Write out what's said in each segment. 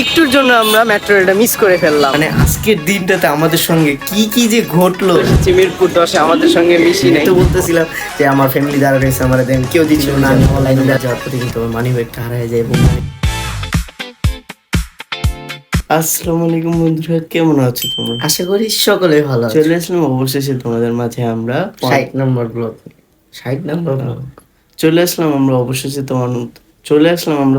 একটুর জন্য আমরা মেট্রো রেলটা মিস করে ফেললাম। মানে আজকের দিনটাতে আমাদের সঙ্গে কি কি যে ঘটলো। মিরপুর 10 আমাদের সঙ্গে মিশি নাই। তো বলতেছিলাম যে আমার ফ্যামিলি দ্বারা রয়েছে, আমার দেন কেউ দিচ্ছিল না, আমি অনলাইনে যাওয়ার পরে কিন্তু আমার মানি ব্যাগটা হারিয়ে যায়। এবং আসসালামু আলাইকুম বন্ধুরা, কেমন আছো তোমরা? আশা করি সকলে ভালো আছে। চলে আসলাম অবশেষে তোমাদের মাঝে আমরা 60 নম্বর ব্লগ। 60 নম্বর ব্লগ চলে আসলাম আমরা অবশেষে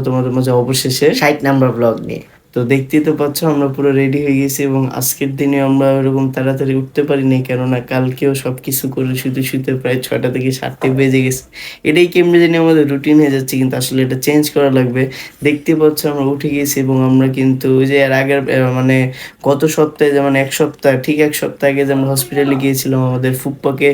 তোমাদের মাঝে অবশেষে 60 নম্বর ব্লগ নিয়ে। তো দেখতেই তো পাচ্ছ আমরা পুরো রেডি হয়ে গেছি এবং আজকের দিনে আমরা ওরকম তাড়াতাড়ি উঠতে পারিনি, কেননা কালকেও সবকিছু করে শুতে শুতে প্রায় 6টা থেকে 7টে বেজে গেছে। এটাই কেমনে জানি আমাদের রুটিন হয়ে যাচ্ছে, কিন্তু আসলে এটা চেঞ্জ করা লাগবে। দেখতে পাচ্ছ আমরা উঠে গেছি এবং আমরা কিন্তু ওই যে এর আগের মানে গত সপ্তাহে, যেমন এক সপ্তাহ আগে যে আমরা হসপিটালে গিয়েছিলাম আমাদের ফুপ্পাকে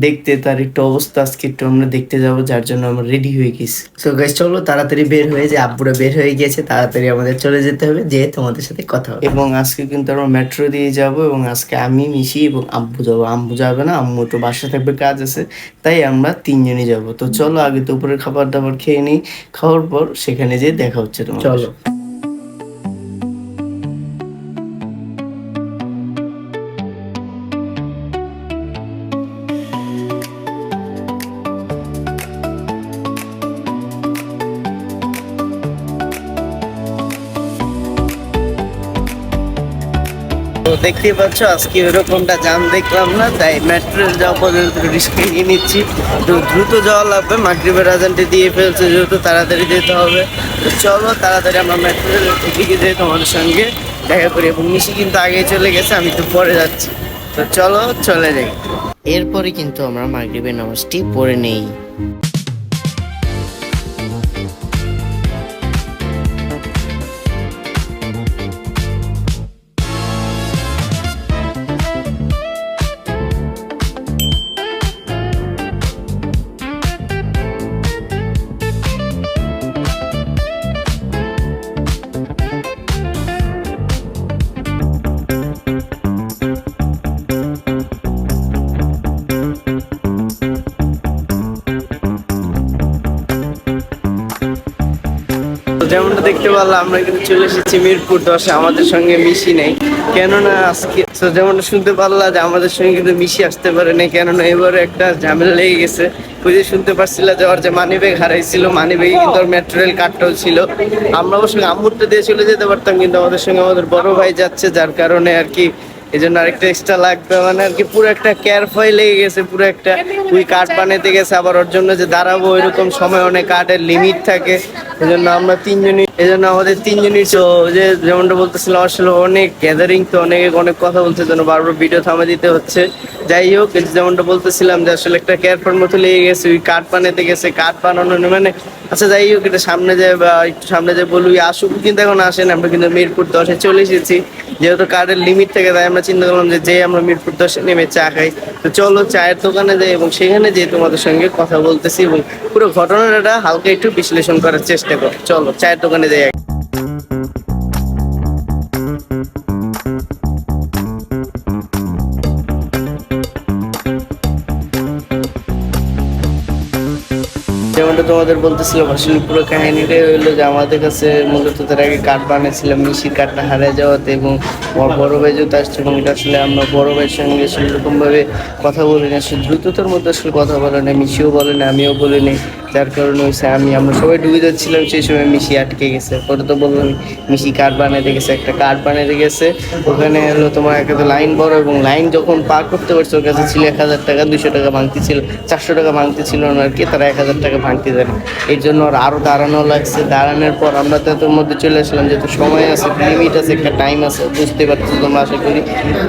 দেখতে, তার একটু অবস্থা আজকে একটু আমরা দেখতে যাবো, যার জন্য আমরা রেডি হয়ে গেছি। সো গাইস চলো তাড়াতাড়ি বের হয়ে, যে আব্বুরা বের হয়ে গিয়েছে, তাড়াতাড়ি আমাদের চলে যেতে হবে, যে তোমাদের সাথে কথা হবে। এবং আজকে কিন্তু আমরা মেট্রো দিয়ে যাব এবং আজকে আমি, মিশি এবং আব্বু যাবো। আম্মু যাবে না, আম্মু একটু বাসায় থাকবে, কাজ আছে, তাই আমরা তিনজনই যাব। তো চলো আগে দুপুরের খাবার দাবার খেয়ে নিই, খাওয়ার পর সেখানে যেয়ে দেখা হচ্ছে তোমার। চলো। তো দেখতেই পাচ্ছ আজকে এরকমটা জাম দেখলাম না, তাই মেট্রো যাওয়া পর্যন্ত রিস্ক নিয়ে নিচ্ছি। তো দ্রুত যাওয়া লাগবে, মাগরিবের আজানটি দিয়ে ফেলছে যেহেতু, তাড়াতাড়ি যেতে হবে। তো চলো তাড়াতাড়ি আমরা মেট্রো দিকে যাই, তোমাদের সঙ্গে দেখা করি। এবং মিশি কিন্তু আগে চলে গেছে, আমি একটু পরে যাচ্ছি। তো চলো চলে যাই। এরপরে কিন্তু আমরা মাগরিবের নামাজটি পড়ে নেই। যেমনটা দেখতে পারলাম আমরা কিন্তু চলে এসেছি মিরপুর 10, আমাদের সঙ্গে মিশি নেই, কেননা আজকে যেমনটা শুনতে পারলাম যে আমাদের সঙ্গে কিন্তু মিশি আসতে পারে নাই, কেননা এবারে একটা ঝামেলা লেগে গেছে। ওই যে শুনতে পারছিল যে ওর যে মানি ব্যাগ হারাইছিল, মানি ব্যাগে কিন্তু ওর মেট্রো রেল কার্ডটাও ছিল। আমরা অবশ্য আম্মুরটা দিয়ে চলে যেতে পারতাম, কিন্তু আমাদের সঙ্গে আমাদের বড় ভাই যাচ্ছে, যার কারণে আর কি এই জন্য আরেকটা এক্সট্রা লাগবে। মানে আর কি পুরো একটা কেয়ার ফাই লেগে গেছে, পুরো একটা ওই কার্ড বানাতে গেছে, আবার ওর জন্য যে দাঁড়াবো এরকম সময় অনেক কার্ডের লিমিট থাকে, এই জন্য আমরা তিনজনই, এই জন্য আমাদের তিনজনই যে যেমনটা বলতেছিলাম আসলে অনেক গ্যাদারিং, তো অনেক কথা বলতে জন্য বারবার ভিডিও থামে দিতে হচ্ছে। যাই হোক, যেমনটা বলতেছিলাম যে আসলে একটা কেয়ার ফার মতো লেগে গেছে, ওই কার্ড বানাতে গেছে, কার্ড বানানো মানে আচ্ছা যাই হোক, এটা সামনে যায় বা একটু সামনে যায় বলুই আসুক, কিন্তু এখন আসেন। আমরা কিন্তু মিরপুর 10 চলে এসেছি, যেহেতু কার্ডের লিমিট থাকে, তাই আমরা চিন্তা করলাম যে আমরা মিরপুর 10 নেমে চা খাই। তো চলো চায়ের দোকানে যাই এবং সেখানে যেয়ে তোমাদের সঙ্গে কথা বলতেছি এবং পুরো ঘটনাটা হালকা একটু বিশ্লেষণ করার চেষ্টা করো। চলো চায়ের দোকানে যাই। যেমনটা তোমাদের বলতেছিলাম আসলে পুরো কাহিনীটাই হইলো যে আমাদের কাছে মূলত তার আগে কার্ড বানিয়েছিলাম, মিশির কার্ডটা হারিয়ে যাওয়াতে, এবং আমার বড় ভাই যেহেতু আসছে, এবং এটা আসলে আমরা বড় ভাইয়ের সঙ্গে সেরকমভাবে কথা বলি না, সে দ্রুততার মধ্যে আসলে কথা বলে না, মিশিও বলে না, আমিও বলিনি, যার কারণে হয়েছে আমরা সবাই ডুবে যাচ্ছিলাম, সেই সময় মিশি আটকে গেছে। পরে তো বললাম মিশি কার্ড বানাতে গেছে, একটা কার্ড বানাতে গেছে, ওখানে হলো তোমার একটা লাইন বড়, এবং লাইন যখন পার করতে পারছে ওর কাছে ছিল 1000 টাকা, 200 টাকা ভাঙতি ছিল, 400 টাকা ভাঙতি ছিল না আর কি, তারা 1000 টাকা ভাঙতে দেয়। এই জন্য ওর আরও দাঁড়ানো লাগছে। দাঁড়ানোর পর আমরা তো তোর মধ্যে চলে আসলাম, যেহেতু সময় আছে, লিমিট আছে, একটা টাইম আছে, বুঝতে পারছো তোমরা আশা করি।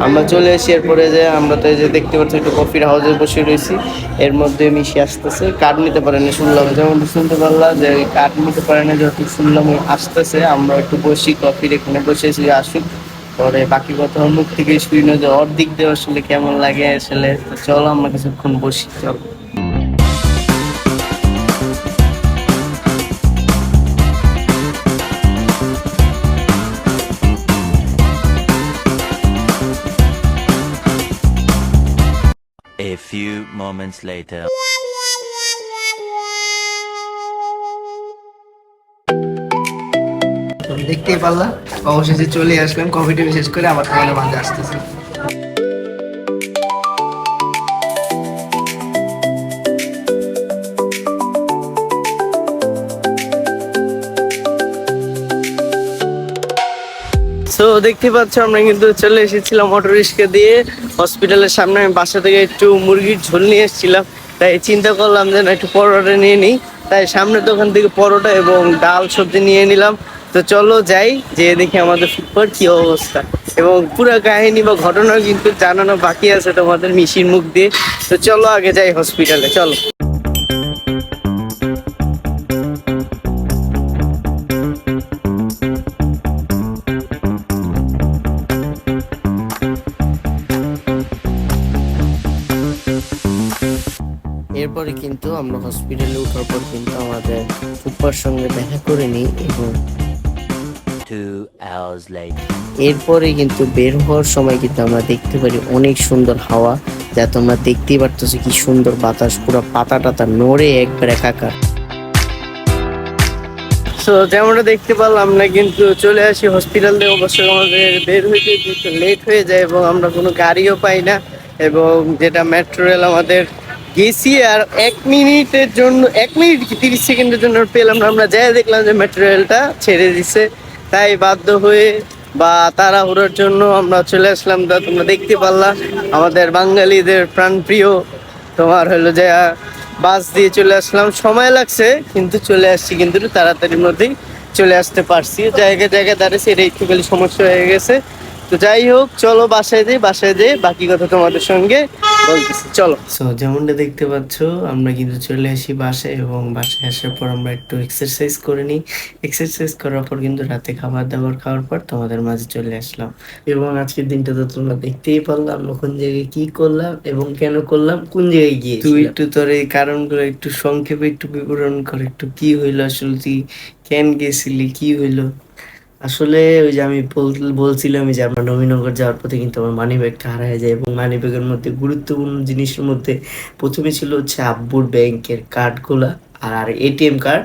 আমরা চলে এসে এরপরে যে আমরা তো এই যে দেখতে পাচ্ছি একটু কফির হাউসে বসে রয়েছি, এর মধ্যে মিশে আসতেছে, কার্ড নিতে পারে না শুনলাম, যেমন শুনতে পারলাম যে কার্ড নিতে পারে না, যত শুনলাম আসতেছে, আমরা একটু বসি কফির এখানে বসেছি, আসুক পরে বাকি কথা মুখ থেকে শুই না, যে ওর দিক দিয়ে আসলে কেমন লাগে আসলে। তো চলো আমরা কিছুক্ষণ বসি, চলো। A few moments later. দেখতেই পারলাম অবশেষে চলে আসলাম, কফিটা শেষ করে আবার তোমাদের মাঝে আসতেছি। তো দেখতে পাচ্ছ আমরা কিন্তু চলে এসেছিলাম অটো রিক্সা দিয়ে হসপিটালের সামনে। আমি বাসা থেকে একটু মুরগির ঝোল নিয়ে এসেছিলাম, তাই চিন্তা করলাম যে না একটু পরোটা নিয়ে নিই, তাই সামনের দোকান থেকে পরোটা এবং ডাল সবজি নিয়ে নিলাম। তো চলো যাই, যে দেখি আমাদের ফুটপার কি অবস্থা এবং পুরো কাহিনী বা ঘটনা কিন্তু জানানো বাকি আছে তোমাদের মিশির মুখ দিয়ে। তো চলো আগে যাই হসপিটালে, চলো। এরপরে কিন্তু আমরা হসপিটালে ওঠার পর কিন্তু আমাদের ফুপ্পার সঙ্গে দেখা করে নিই এবং 2 hours later. এরপরে কিন্তু বের হওয়ার সময় কিন্তু আমরা দেখতে পারি অনেক সুন্দর হাওয়া, যা তোমরা দেখতেই পারতেছো কি সুন্দর বাতাস, পুরো পাতা টাতা নড়ে একবার একাকার। তো যেমনটা দেখতে পারলাম না কিন্তু চলে আসি হসপিটাল থেকে। অবশ্যই আমাদের বের হইতে একটু লেট হয়ে যায় এবং আমরা কোনো গাড়িও পাই না, এবং যেটা মেট্রো রেল আমাদের গেছি আর 1 মিনিটের জন্য, 1 মিনিট কি 30 সেকেন্ডের জন্য পেলাম না। আমরা যাই দেখলাম যে মেট্রো রেলটা ছেড়ে দিছে, তাই বাধ্য হয়ে বা তাড়াহুড়োর জন্য আমরা চলে আসলাম। তা তোমরা দেখতে পারলা আমাদের বাঙালিদের প্রাণপ্রিয় তোমার হলো যে বাস দিয়ে চলে আসলাম। সময় লাগছে কিন্তু চলে আসছি, কিন্তু একটু তাড়াতাড়ির মধ্যেই চলে আসতে পারছি। জায়গায় জায়গায় দাঁড়িয়েছি, এটা একটু খালি সমস্যা হয়ে গেছে। তো যাই হোক চলো বাসায় যেয়ে বাকি কথা তোমাদের সঙ্গে বলতেছি, চলো। সো যেমনটা দেখতে পাচ্ছ আমরা কিন্তু চলে আসি বাসায়, এবং বাসায় আসার পর আমরা একটু এক্সারসাইজ করে নিই। এক্সারসাইজ করার পর কিন্তু রাতে খাবার দাবার খাওয়ার পর তোমাদের মাঝে চলে আসলাম। এবং আজকের দিনটা তো তোমরা দেখতেই পারলাম আমরা কোন জায়গায় কি করলাম এবং কেন করলাম, কোন জায়গায় গিয়ে। তুই একটু তোর এই কারণগুলো একটু সংক্ষেপে একটু বিবরণ কর, একটু কি হইলো আসলে, তুই কেন গেছিলি, কি হইলো? আসলে ওই যে আমি বলছিলাম যে আমরা নবীনগর যাওয়ার পথে কিন্তু আমার মানি ব্যাগটা হারিয়ে যায়, এবং মানি ব্যাগের মধ্যে গুরুত্বপূর্ণ জিনিসের মধ্যে প্রথমে ছিল হচ্ছে আব্বুর ব্যাংকের কার্ডগুলা আর এটিএম কার্ড,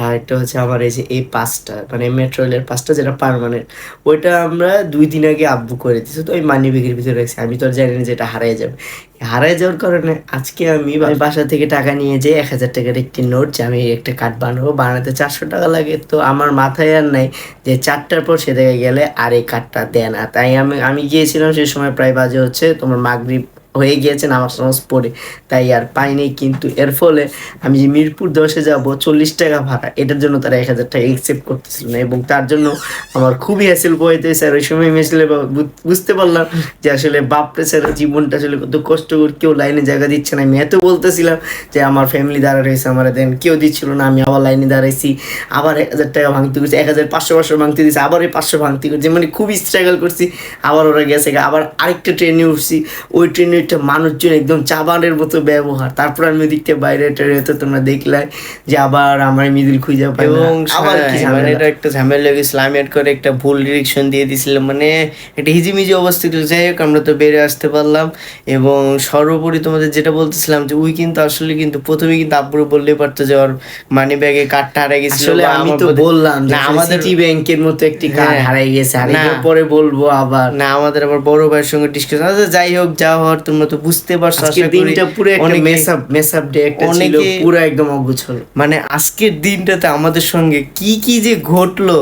আর একটা হচ্ছে আমার এই যে এই পাসটা, মানে মেট্রো রেলের পাসটা যেটা পার্মানেন্ট, ওইটা আমরা 2 দিন আগে আব্বু করে দিয়েছে। তো ওই মানি ব্যাগের ভিতরে রাখছি, আমি তো আর জানি না যে এটা হারিয়ে যাবে। হারিয়ে যাওয়ার কারণে আজকে আমি বাসা থেকে টাকা নিয়ে যাই 1000 টাকার একটি নোট, যে আমি একটা কার্ড বানাবো, বানাতে 400 টাকা লাগে। তো আমার মাথায় আর নাই যে 4টার পর সে জায়গায় গেলে আর এই কার্ডটা দেয় না, তাই আমি গিয়েছিলাম সেই সময় প্রায় বাজে হচ্ছে তোমার মাগরিব হয়ে গিয়েছে, নামাজ টামাজ পড়ে, তাই আর পাইনি। কিন্তু এর ফলে আমি যে মিরপুর 10-এ যাবো 40 টাকা ভাড়া, এটার জন্য তারা 1000 টাকা একসেপ্ট করতেছিল না, এবং তার জন্য আমার খুবই হ্যাসেল পোহাইতে হয়েছে। আর ওই সময় আমি আসলে বুঝতে পারলাম যে আসলে বাপরে ছেড়ে জীবনটা আসলে কত কষ্টকর, কেউ লাইনে জায়গা দিচ্ছে না। আমি এত বলতেছিলাম যে আমার ফ্যামিলি দাঁড়া রয়েছে, আমার দেন কেউ দিচ্ছিল না, আমি আবার লাইনে দাঁড়াইছি, আবার 1000 টাকা ভাঙতে করছি, 1500 ভাঙতে দিয়েছি, আবার এই 500 ভাঙতে করছি, মানে খুবই স্ট্রাগল করছি। আবার ওরা গেছে, আবার আরেকটা ট্রেনে উঠছি, ওই ট্রেনে একটা মানুষজন একদম চাবানের মতো ব্যবহার। তারপর আমি ওদিকটা বাইরে ট্রেনে তো তোমরা দেখলাই যে আবার আমার মিদিল খুঁজে পাই, এবং আবার কি ঝামেলা, এটা একটা ঝামেলা লেগেছিল। আমি এড করে একটা ভুল ডিরেকশন দিয়ে দিয়েছিলাম, মানে একটা হিজিমিজি অবস্থা ছিল। যাই হোক আমরা তো বেড়ে আসতে পারলাম, এবং সর্বোপরি তোমাদের যেটা বলতেছিলাম যে ওই কিন্তু আসলে কিন্তু প্রথমে কিন্তু আব্বুর বললেই পারতো যে ওর মানি ব্যাগে কার্ডটা হারিয়ে গেছিল। আসলে আমি তো বললাম না আমাদের সিটি ব্যাংকের মতো একটি কার্ড হারিয়ে গেছে, আর না, এর পরে বলবো আবার না আমাদের আবার বড় ভাইয়ের সঙ্গে ডিসকাশন। আচ্ছা যাই হোক, যা হওয়ার তোমরা তো বুঝতে পারছো। আজকের দিনটা পুরো একটা মেসআপ ডে একটা ছিল, পুরো একদম অগুছল। মানে আজকের দিনটাতে আমাদের সঙ্গে কি কি যে ঘটলো,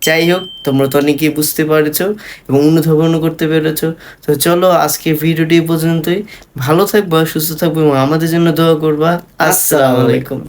যাই হোক তোমরা তো অনেকেই বুঝতে পারছো এবং অনুধাবন করতে পেরেছো। তো চলো আজকে ভিডিওটি এই পর্যন্তই। ভালো থাকবা, সুস্থ থাকবো এবং আমাদের জন্য দোয়া করবা। আসসালামু আলাইকুম।